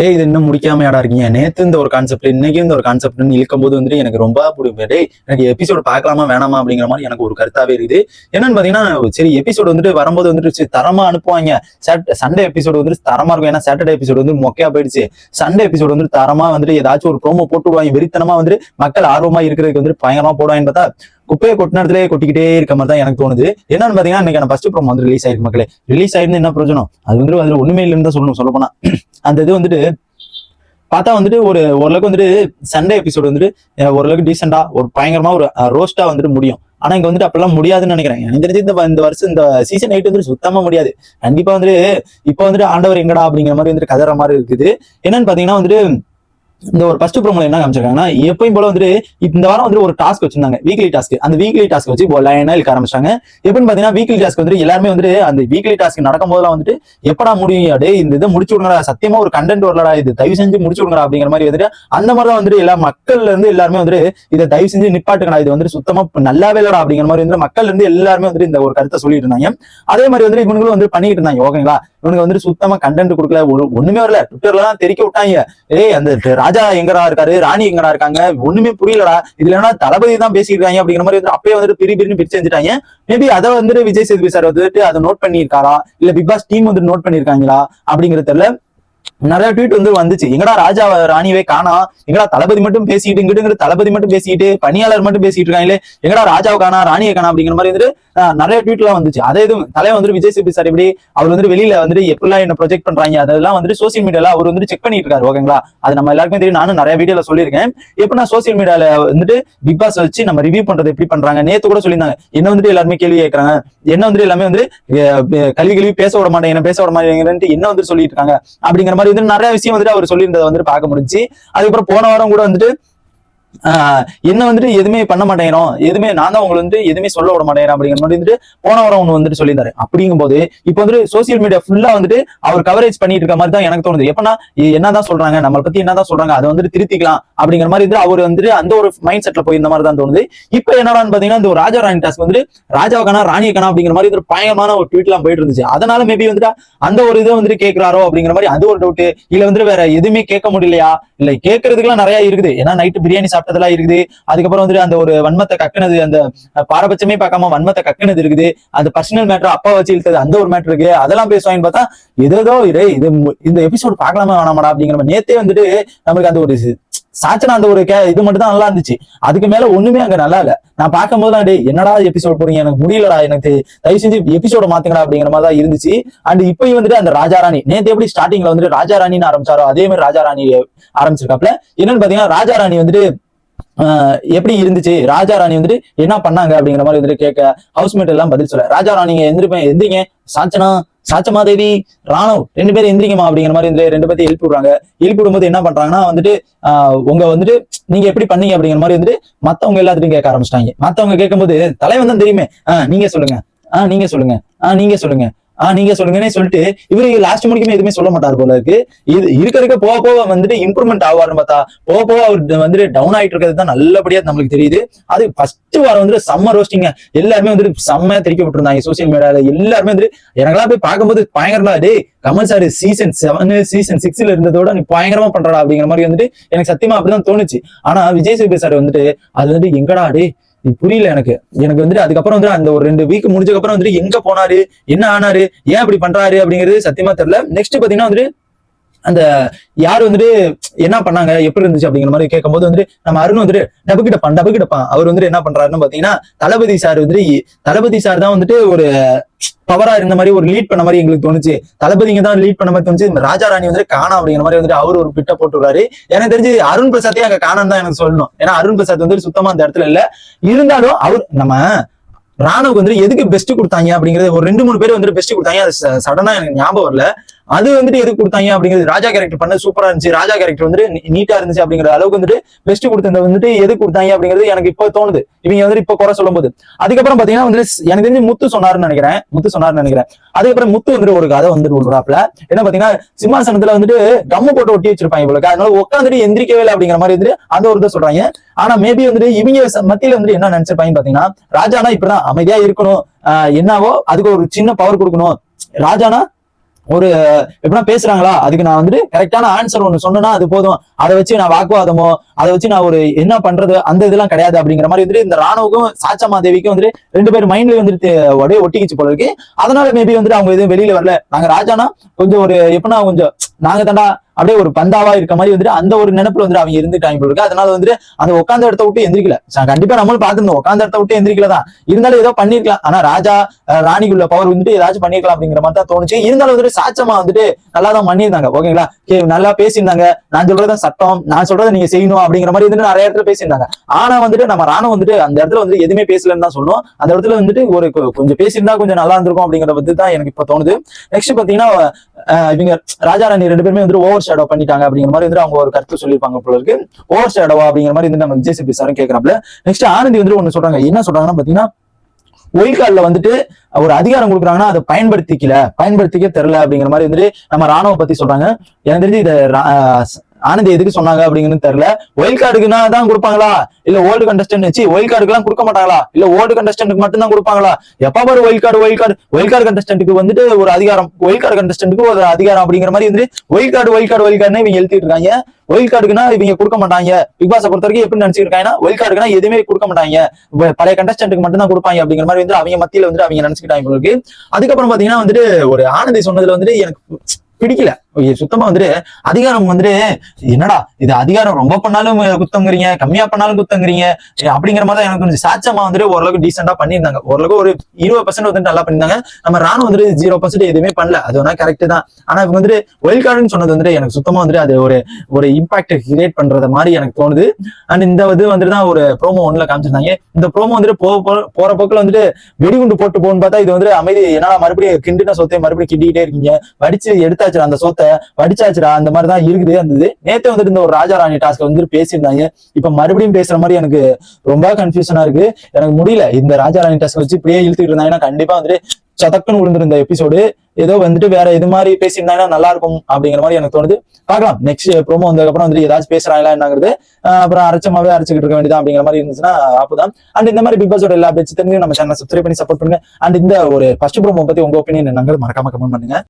டேய் இது இன்னும் முடிக்காமையாடா இருக்கீங்க. நேத்து இந்த ஒரு கான்செப்ட், இன்னைக்கு இந்த ஒரு கான்செப்ட்னு இழுக்கும் போது வந்துட்டு எனக்கு ரொம்ப பிடிக்கும். டேய் எனக்கு எபிசோடு பார்க்கலாமா வேணாமா அப்படிங்கிற மாதிரி எனக்கு ஒரு கருத்தாவே இருக்குது. என்னன்னு பாத்தீங்கன்னா, சரி எபிசோடு வந்துட்டு வரும்போது வந்துட்டு தரமா அனுப்புவாங்க. சண்டே எபிசோடு வந்துட்டு தரமா இருக்கும். ஏன்னா சாட்டர்டே எபிசோடு வந்து மொக்கையா போயிடுச்சு. சண்டே எபிசோடு வந்து தரமா வந்துட்டு ஏதாச்சும் ஒரு ப்ரோமோ போட்டு விடுவாங்க. வெறித்தனமா வந்துட்டு மக்கள் ஆர்வமா இருக்கிறதுக்கு வந்துட்டு பயங்கரமா போடுவாங்கன்னு பார்த்தா குப்பையை கொட்டின இடத்துல கொட்டிக்கிட்டே இருக்க மாதிரி தான் எனக்கு தோணுது. என்னன்னு பாத்தீங்கன்னா, இன்னைக்கு ஃபர்ஸ்ட் ப்ரோமோ வந்து ரிலீஸ் ஆயிருக்கு. மக்களே ரிலீஸ் ஆயிருந்து என்ன பிரயோஜனம்? அது வந்துட்டு அதுல ஒண்ணுமே இல்லைன்னு தான் சொல்ல போனா அந்த இது வந்துட்டு பார்த்தா வந்துட்டு ஓரளவுக்கு வந்துட்டு சண்டே எபிசோடு வந்துட்டு ஓரளவுக்கு டீசெண்டா ஒரு பயங்கரமா ஒரு ரோஸ்டா வந்துட்டு முடியும். ஆனா இங்க வந்துட்டு அப்பெல்லாம் முடியாதுன்னு நினைக்கிறேன். எனக்கு தெரிஞ்சு இந்த வருஷம் இந்த சீசன் 8 வந்துட்டு சுத்தமா முடியாது. கண்டிப்பா வந்துட்டு இப்ப வந்துட்டு ஆண்டவர் எங்கடா அப்படிங்கிற மாதிரி வந்துட்டு கதற மாதிரி இருக்குது. என்னன்னு பாத்தீங்கன்னா வந்துட்டு இந்த ஒரு ஃபர்ஸ்ட் ப்ரோமோல என்ன காமிச்சிருக்காங்கன்னா, எப்பயும் போல வந்துட்டு இந்த வாரம் வந்து ஒரு டாஸ்க் வச்சிருந்தாங்க, வீக்லி டாஸ்க். அந்த வீக்லி டாஸ்க் வச்சு லைனா இழுக்க ஆரம்பிச்சாங்க. எப்படின்னு பாத்தீங்கன்னா, வீக்லி டாஸ்க் வந்துட்டு எல்லாருமே வந்துட்டு அந்த வீக்லி டாஸ்க் நடக்கும் போதெல்லாம் வந்துட்டு எப்படா முடியும், டே இந்த இதை முடிச்சு விடுங்கடா, சத்தியமா ஒரு கண்டென்ட் வரலடா, இது தயவு செஞ்சு முடிச்சு விடுங்கடா அப்படிங்கிற மாதிரி வந்துட்டு அந்த மாதிரி தான் வந்துட்டு எல்லா மக்கள்ல இருந்து எல்லாருமே வந்துட்டு இதை தயவு செஞ்சு நிப்பாட்டுங்கடா, இது வந்துட்டு சுத்தமா நல்லாவே இல்லடா அப்படிங்கிற மாதிரி வந்து மக்கள் இருந்து எல்லாருமே வந்துட்டு இந்த ஒரு கருத்தை சொல்லிட்டு இருந்தாங்க. அதே மாதிரி வந்துட்டு இவங்களும் வந்து பண்ணிட்டு இருந்தாங்க. ஓகேங்களா, இவனுக்கு வந்துட்டு சுத்தமா கண்டென்ட் கொடுக்கல, ஒண்ணுமே வரல. ட்விட்டர்ல தான் தெரிக்க விட்டாங்க, ஏய் அந்த ராஜா எங்கடா இருக்காரு, ராணி எங்கடா இருக்காங்க, ஒண்ணுமே புரியலடா, இதுல என்ன தளபதி தான் பேசிக்கிறாங்க அப்படிங்கிற மாதிரி வந்து அப்பயே வந்துட்டு பிரின்னு பிரிச்சு செஞ்சுட்டாங்க. மேபி அதை வந்துட்டு விஜய் சேதுபதி சார் வந்துட்டு அதை நோட் பண்ணியிருக்காரா, இல்ல பிக் பாஸ் டீம் வந்து நோட் பண்ணிருக்காங்களா அப்படிங்கிறது தெரியல. நிறைய ட்வீட் வந்து வந்துச்சு, எங்கடா ராஜா ராணிவே காணா, எங்கடா தளபதி மட்டும் பேசிட்டு இங்கிட்டு தளபதி மட்டும் பேசிட்டு பணியாளர் மட்டும் பேசிட்டு இருக்காங்களே, எங்கடா ராஜாவை காணா ராணியை காணா அப்படிங்கிற மாதிரி வந்துட்டு நிறைய ட்வீட் எல்லாம் வந்துச்சு. அதே இது தலைவர் வந்துட்டு விஜய் சேதுபதி சார் எப்படி அவர் வந்துட்டு வெளியில வந்துட்டு எப்படிலாம் என்ன ப்ரொஜெக்ட் பண்றாங்க அதெல்லாம் வந்துட்டு சோசியல் மீடியால அவர் வந்துட்டு செக் பண்ணிட்டு இருக்காரு. ஓகேங்களா, அது நம்ம எல்லாருக்குமே தெரியும். நானும் நிறைய வீடியோல சொல்லியிருக்கேன். எப்படின்னா சோசியல் மீடியால வந்துட்டு பிக் பாஸ் வச்சு நம்ம ரிவ்யூ பண்றது எப்படி பண்றாங்க. நேத்து கூட சொல்லியிருந்தாங்க, என்ன வந்துட்டு எல்லாருமே கேள்வி கேட்கறாங்க, என்ன வந்துட்டு எல்லாமே வந்து கல்வி பேச விட மாட்டேன், என்ன பேச விட மாட்டேங்கிறேன் என்ன வந்து சொல்லிட்டு இருக்காங்க அப்படிங்கிற மாதிரி வந்து நிறைய விஷயம் வந்துட்டு அவர் சொல்லியிருந்ததை வந்துட்டு பார்க்க முடிஞ்சு. அதுக்கப்புறம் போன வாரம் கூட வந்துட்டு என்ன வந்துட்டு எதுவுமே பண்ண மாட்டேங்கிறோம், எதுவுமே நான் தான் உங்களுக்கு வந்து எதுவுமே சொல்ல விட மாட்டேங்கிறேன் அப்படிங்கிற மாதிரி வந்துட்டு போன வாரம் ஒன்று வந்துட்டு சொல்லியிருந்தாரு. அப்படிங்கும் போது இப்போ வந்துட்டு சோசியல் மீடியா ஃபுல்லா வந்துட்டு அவர் கவரேஜ் பண்ணிட்டு இருக்க மாதிரி தான் எனக்கு தோணுது. எப்பன்னா என்னதான் சொல்றாங்க, நம்மளை பத்தி என்னதான் சொல்றாங்க, அதை வந்துட்டு திருத்திக்கலாம் அப்படிங்கிற மாதிரி வந்து அவர் வந்துட்டு அந்த ஒரு மைண்ட் செட்ல போயிருந்த மாதிரி தான் தோணுது. இப்போ என்னடான்னு பாத்தீங்கன்னா, இந்த ராஜா ராணி டாஸ்க் வந்துட்டு ராஜாவுக்கான ராணியக்கான அப்படிங்கிற மாதிரி ஒரு பயங்கரமான ஒரு ட்வீட் எல்லாம் போயிட்டு இருந்துச்சு. அதனால மேபி வந்துட்டு அந்த ஒரு இதை வந்துட்டு கேட்கிறாரோ அப்படிங்கிற மாதிரி அது ஒரு டவுட். இல்ல வந்துட்டு வேற எதுவுமே கேட்க முடியலையா, இல்ல கேட்கறதுக்குலாம் நிறைய இருக்குது. ஏன்னா நைட்டு பிரியாணி சாப்பிட்டதெல்லாம் இருக்குது. அதுக்கப்புறம் வந்துட்டு அந்த ஒரு வன்மத்தை கக்குனது, அந்த பாரபட்சமே பார்க்காம வன்மத்தை கக்குனது இருக்குது. அந்த பர்சனல் மேட்டர் அப்பா வச்சு இழுத்தது அந்த ஒரு மேட்டர் இருக்கு. அதெல்லாம் பேசுவாங்கன்னு பார்த்தா ஏதோ இது இந்த எபிசோடு பார்க்கலாமா வேணாமாடா அப்படிங்கிற நேத்தே வந்துட்டு நமக்கு அந்த ஒரு சாச்சனா அந்த ஒரு இது மட்டும் தான் நல்லா இருந்துச்சு. அதுக்கு மேல ஒண்ணுமே அங்க நல்லா இல்ல. நான் பார்க்கும் போதுதான் டே என்னடா எபிசோட் போறீங்க, எனக்கு முடியலடா, எனக்கு தயவு செஞ்சு எபிசோட மாத்துங்கடா அப்படிங்கிற மாதிரி தான் இருந்துச்சு. அண்ட் இப்பயும் வந்துட்டு அந்த ராஜா ராணி நேத்து எப்படி ஸ்டார்டிங்ல வந்துட்டு ராஜா ராணின்னு ஆரம்பிச்சாரோ அதே மாதிரி ராஜா ராணி ஆரம்பிச்சிருக்காப்ல. என்னன்னு பாத்தீங்கன்னா, ராஜா ராணி வந்துட்டு எப்படி இருந்துச்சு, ராஜா ராணி வந்துட்டு என்ன பண்ணாங்க அப்படிங்கிற மாதிரி வந்துட்டு கேட்க ஹவுஸ்மேட் எல்லாம் பதில் சொல்ல, ராஜா ராணிங்க எந்திரிங்க, சாச்சமா தேவி ராணுவ 2 பேரும் எந்திரிங்கம்மா அப்படிங்கிற மாதிரி வந்து 2 பேர்த்தையும் எழுப்பி விடுறாங்க. எழுப்பி விடும்போது என்ன பண்றாங்கன்னா வந்துட்டு உங்க வந்துட்டு நீங்க எப்படி பண்ணீங்க அப்படிங்கிற மாதிரி வந்துட்டு மத்தவங்க எல்லாத்தையும் கேட்க ஆரம்பிச்சிட்டாங்க. மத்தவங்க கேட்கும்போது தலைவன் தான் தெரியுமே, நீங்க சொல்லுங்க, நீங்க சொல்லுங்க, நீங்க சொல்லுங்க, நீங்க சொல்லுங்கன்னே சொல்லிட்டு இவரு லாஸ்ட் முடிக்குமே எதுவுமே சொல்ல மாட்டாரு போல இருக்கு. இது இருக்க போக போக வந்துட்டு இம்ப்ரூவ்மெண்ட் ஆவாருன்னு பார்த்தா போக போக அவர் வந்துட்டு டவுன் ஆயிட்டு இருக்கிறது தான் நல்லபடியா நம்மளுக்கு தெரியுது. அது ஃபர்ஸ்ட் வாரம் வந்துட்டு செம்ம ரோஸ்டிங்க, எல்லாருமே வந்துட்டு செம்மையா தெரிவிக்க விட்டுருந்தாங்க சோசியல் மீடியால. எல்லாருமே வந்துட்டு எனக்கெல்லாம் போய் பார்க்கும்போது பயங்கரமா டே கமல் சார் சீசன் 7 சீசன் 6ல இருந்ததோட நீ பயங்கரமா பண்றடா அப்படிங்கிற மாதிரி வந்துட்டு எனக்கு சத்தியமா அப்படிதான் தோணுச்சு. ஆனா விஜய் சேதுபதி சார் வந்துட்டு அது வந்துட்டு எங்கடா டே புரியல எனக்கு வந்துட்டு அதுக்கப்புறம் வந்து அந்த ஒரு 2 வீக் முடிஞ்சதுக்கு அப்புறம் வந்துட்டு எங்க போனாரு, என்ன ஆனாரு, ஏன் அப்படி பண்றாரு அப்படிங்கிறது சத்தியமா தெரியல. நெக்ஸ்ட் பாத்தீங்கன்னா வந்துட்டு அந்த யாரு வந்துட்டு என்ன பண்ணாங்க எப்படி இருந்துச்சு அப்படிங்கிற மாதிரி கேட்கும்போது வந்துட்டு நம்ம அருண் வந்துட்டு டபுக்கிட்டப்பான் அவர் வந்துட்டு என்ன பண்றாருன்னு பாத்தீங்கன்னா, தளபதி சார் தான் வந்துட்டு ஒரு பவரா இருந்த மாதிரி ஒரு லீட் பண்ண மாதிரி எங்களுக்கு தோணுச்சு. தளபதிங்க தான் லீட் பண்ண மாதிரி தோணுச்சு. ராஜா ராணி வந்துட்டு காணா அப்படிங்கிற மாதிரி வந்துட்டு அவரு ஒரு பிட்ட போட்டுறாரு. எனக்கு தெரிஞ்சு அருண் பிரசாத்தையும் அங்க காணான்னு தான் எனக்கு சொல்லணும். ஏன்னா அருண் பிரசாத் வந்துட்டு சுத்தமா அந்த இடத்துல இல்ல. இருந்தாலும் அவர் நம்ம ராணுவுக்கு வந்துட்டு எதுக்கு பெஸ்ட் கொடுத்தாங்க அப்படிங்கிறது ஒரு 2-3 பேர் வந்துட்டு பெஸ்ட் கொடுத்தாங்க. அது சடனா எனக்கு ஞாபகம் வரல. அது வந்துட்டு எதுக்கு கொடுத்தாங்க அப்படிங்கிறது, ராஜா கேரக்டர் பண்ண சூப்பரா இருந்துச்சு, ராஜா கேரக்டர் வந்துட்டு நீட்டா இருந்துச்சு அப்படிங்கிற அளவுக்கு வந்துட்டு பெஸ்ட் கொடுத்தது வந்துட்டு எது கொடுத்தாங்க அப்படிங்கிறது எனக்கு இப்போ தோணுது, இவங்க வந்துட்டு இப்போ குறை சொல்லும் போது. அதுக்கப்புறம் பாத்தீங்கன்னா வந்துட்டு எனக்கு தெரிஞ்சு முத்து சொன்னாருன்னு நினைக்கிறேன். அதுக்கப்புறம் முத்து வந்துட்டு ஒரு கதை வந்துட்டு விடுறாப்ல. என்ன பாத்தீங்கன்னா, சிம்மாசனத்துல வந்துட்டு கம்மு போட்டு ஒட்டி வச்சிருப்பாங்க இவளுக்கு, அதனால உட்காந்துட்டு எந்திரிக்கவே இல்லை அப்படிங்கிற மாதிரி வந்துட்டு அந்த ஒரு இதை சொல்றாங்க. ஆனா மேபி வந்துட்டு இவங்க மத்தியில வந்துட்டு என்ன நினைச்சிருப்பாங்க பாத்தீங்கன்னா, ராஜானா இப்படிதான் அமைதியா இருக்கணும், என்னவோ அதுக்கு ஒரு சின்ன பவர் கொடுக்கணும், ராஜானா ஒரு எப்படின்னா பேசுறாங்களா, அதுக்கு நான் வந்துட்டு கரெக்டான ஆன்சர் ஒண்ணு சொன்னா அது போதும். அதை வச்சு நான் வாக்குவாதமோ, அதை வச்சு நான் ஒரு என்ன பண்றது அந்த இதெல்லாம் கிடையாது அப்படிங்கிற மாதிரி வந்துட்டு இந்த ராணுவுக்கும் சாச்சம்மா தேவிக்கும் வந்துட்டு 2 பேர் மைண்ட்லயும் வந்துட்டு அப்படியே ஒட்டிக்கிச்சு போல இருக்கு. அதனால மேபி வந்துட்டு அவங்க எதுவும் வெளியில வரல. நாங்க ராஜானா கொஞ்சம் ஒரு எப்படின்னா கொஞ்சம் நாங்க தாண்டா அப்படியே ஒரு பந்தாவா இருக்க மாதிரி வந்துட்டு அந்த ஒரு நினைப்புல வந்துட்டு அவங்க இருந்துட்டாங்க போல இருக்கு. அதனால வந்துட்டு அந்த உட்காந்த இடத்த விட்டு எந்திரிக்கல. கண்டிப்பா நம்மளும் பார்த்திருந்தோம், உட்காந்த இடத்த விட்டு எந்திரிக்கலதான். இருந்தாலும் ஏதோ பண்ணிருக்கலாம். ஆனா ராஜா ராணிக்குள்ள பவர் வந்துட்டு ஏதாச்சும் பண்ணிருக்கலாம் அப்படிங்கிற மாதிரி தான் தோணுச்சு. இருந்தாலும் வந்துட்டு சாச்சம்மா வந்துட்டு நல்லா தான் பண்ணியிருந்தாங்க. ஓகேங்களா, நல்லா பேசியிருந்தாங்க. நான் சொல்றதான் சட்டம், நான் சொல்றதை நீங்க செய்யணும் அப்படிங்கிற மாதிரி வந்துட்டு நிறைய இடத்துல பேசியிருந்தாங்க. ஆனா வந்துட்டு நம்ம ராணுவ வந்துட்டு அந்த இடத்துல வந்து எதுவுமே பேசலன்னு தான் சொல்லணும். அந்த இடத்துல வந்துட்டு ஒரு கொஞ்சம் பேசியிருந்தா கொஞ்சம் நல்லா இருந்திருக்கும் அப்படிங்கிற பத்தி தான் எனக்கு இப்ப தோணுது. நெக்ஸ்ட் பாத்தீங்கன்னா இவங்க ராஜா ராணி 2 பேருமே வந்து ஓவர் ஷேடோ பண்ணிட்டாங்க அப்படிங்கிற மாதிரி வந்து அவங்க ஒரு கருத்து சொல்லியிருப்பாங்க போல இருக்கு. ஓவர் ஷேடோவா அப்படிங்கிற மாதிரி வந்து நம்ம விஜய் சேதுபதி சாரும் கேட்கறாப்ல. நெக்ஸ்ட் ஆனந்தி வந்து ஒண்ணு சொல்றாங்க. என்ன சொல்றாங்கன்னா பாத்தீங்கன்னா ஒயில் கார்டுல வந்துட்டு ஒரு அதிகாரம் கொடுக்குறாங்கன்னா அதை பயன்படுத்திக்க தெரியல அப்படிங்கிற மாதிரி வந்துட்டு நம்ம ராணுவ பத்தி சொல்றாங்க. எனக்கு தெரிஞ்சு இதை ஆனந்தி எதுக்கு சொன்னாங்க அப்படிங்கிறது தெரியல. ஒயில் கார்டுக்குன்னா தான் கொடுப்பாங்களா, இல்ல ஓல்டு கண்டஸ்டன்ட் வச்சு ஒயில் கார்டுக்கு எல்லாம் கொடுக்க மாட்டாங்களா, இல்ல ஓல்டு கண்டஸ்டன்ட்க்கு மட்டும் தான் கொடுப்பாங்களா? எப்ப பாரு ஒயில் கார்டு கண்டஸ்டன்ட்டுக்கு வந்துட்டு ஒரு அதிகாரம், ஒயில் கார்டு கண்டஸ்டன்ட்டுக்கு ஒரு அதிகாரம் அப்படிங்கிற மாதிரி வந்துட்டு ஒயில் கார்டுன்னு இவங்க எழுதிட்டு இருக்காங்க. ஒயில் கார்டுக்குன்னா இவங்க கொடுக்க மாட்டாங்க. பிக் பாஸை பொறுத்த வரைக்கும் எப்படி நினைச்சிருக்காங்கன்னா ஒயில் கார்டுக்குன்னா எதுவுமே கொடுக்க மாட்டாங்க, பழைய கண்டஸ்டன்ட்டுக்கு மட்டும் தான் கொடுப்பாங்க அப்படிங்கிற மாதிரி வந்து அவங்க மத்தியில வந்துட்டு அவங்க நினைச்சுக்கிட்டாங்க இருக்கு. அதுக்கப்புறம் பாத்தீங்கன்னா வந்துட்டு ஒரு ஆனந்தி சொன்னதுல வந்துட்டு எனக்கு பிடிக்கல. சுத்தமா வந்துட்டு அதிகாரம் வந்துட்டு என்னடா இது, அதிகாரம் ரொம்ப பண்ணாலும் குத்தங்கிறீங்க, கம்மியா பண்ணாலும் குத்தங்கிறீங்க அப்படிங்கிற மாதிரி எனக்கு கொஞ்சம் சாச்சமா வந்துட்டு ஓரளவுக்கு டீசெண்டா பண்ணியிருந்தாங்க. ஓரளவுக்கு ஒரு 20% வந்துட்டு நல்லா பண்ணியிருந்தாங்க. நம்ம ராணுவ வந்துட்டு 0% எதுவுமே பண்ணல, அது வேணா கரெக்ட் தான். ஆனா இவங்க வந்துட்டு ஒயில் கார்டுன்னு சொன்னது வந்துட்டு எனக்கு சுத்தமா வந்துட்டு அது ஒரு இம்பாக்ட் கிரியேட் பண்றது மாதிரி எனக்கு தோணுது. அண்ட் இந்த இது வந்துட்டு தான் ஒரு ப்ரோமோ 1ல காமிச்சிருந்தாங்க. இந்த ப்ரோமோ வந்துட்டு போற போக்குல வந்துட்டு வெடிகுண்டு போட்டு போகணும்னு பார்த்தா இது வந்துட்டு அமைதி, என்னால மறுபடியும் கிண்டின சொத்தை மறுபடியும் கிண்டிக்கிட்டே இருக்கீங்க, வடிச்சு எடுத்தாச்சு அந்த சொத்தை வடிச்சாச்சுடா அந்த மாதிரிதான் இருக்குது. இருந்தது நேத்து வந்துட்டு இந்த ஒரு ராஜா ராணி டாஸ்க் வந்துட்டு பேசியிருந்தாங்க. இப்ப மறுபடியும் பேசுற மாதிரி எனக்கு ரொம்ப கன்ஃபியூஷனா இருக்கு. எனக்கு முடியல இந்த ராஜா ராணி டாஸ்க் வச்சு இப்படியே இழுத்துட்டு இருந்தாங்கன்னா கண்டிப்பா வந்துட்டு சதக்குன்னு விழுந்திருந்த எபிசோடு ஏதோ வந்துட்டு வேற இது மாதிரி பேசியிருந்தாங்கன்னா நல்லா இருக்கும் அப்படிங்கிற மாதிரி எனக்கு தோணுது. பார்க்கலாம் நெக்ஸ்ட் ப்ரோமோ வந்ததுக்கப்புறம் வந்துட்டு ஏதாச்சும் பேசுறாங்களா என்னங்கிறது. அப்புறம் அரைச்சமாவே அரைச்சிக்கிட்டு இருக்க வேண்டியதான் அப்படிங்கிற மாதிரி இருந்துச்சுன்னா அப்பதான். அண்ட் இந்த மாதிரி பிக் பாஸோட எல்லா அப்டேட்ஸ் தெரிஞ்சு நம்ம சேனலை சப்ஸ்கிரைப் பண்ணி சப்போர்ட் பண்ணுங்க. அண்ட் இந்த ஒரு ஃபர்ஸ்ட் ப்ரோமோ பத்தி உங்க ஒப்பீனியன் என்னங்கிறது மறக்காம கமெண்ட் பண்ணுங்க.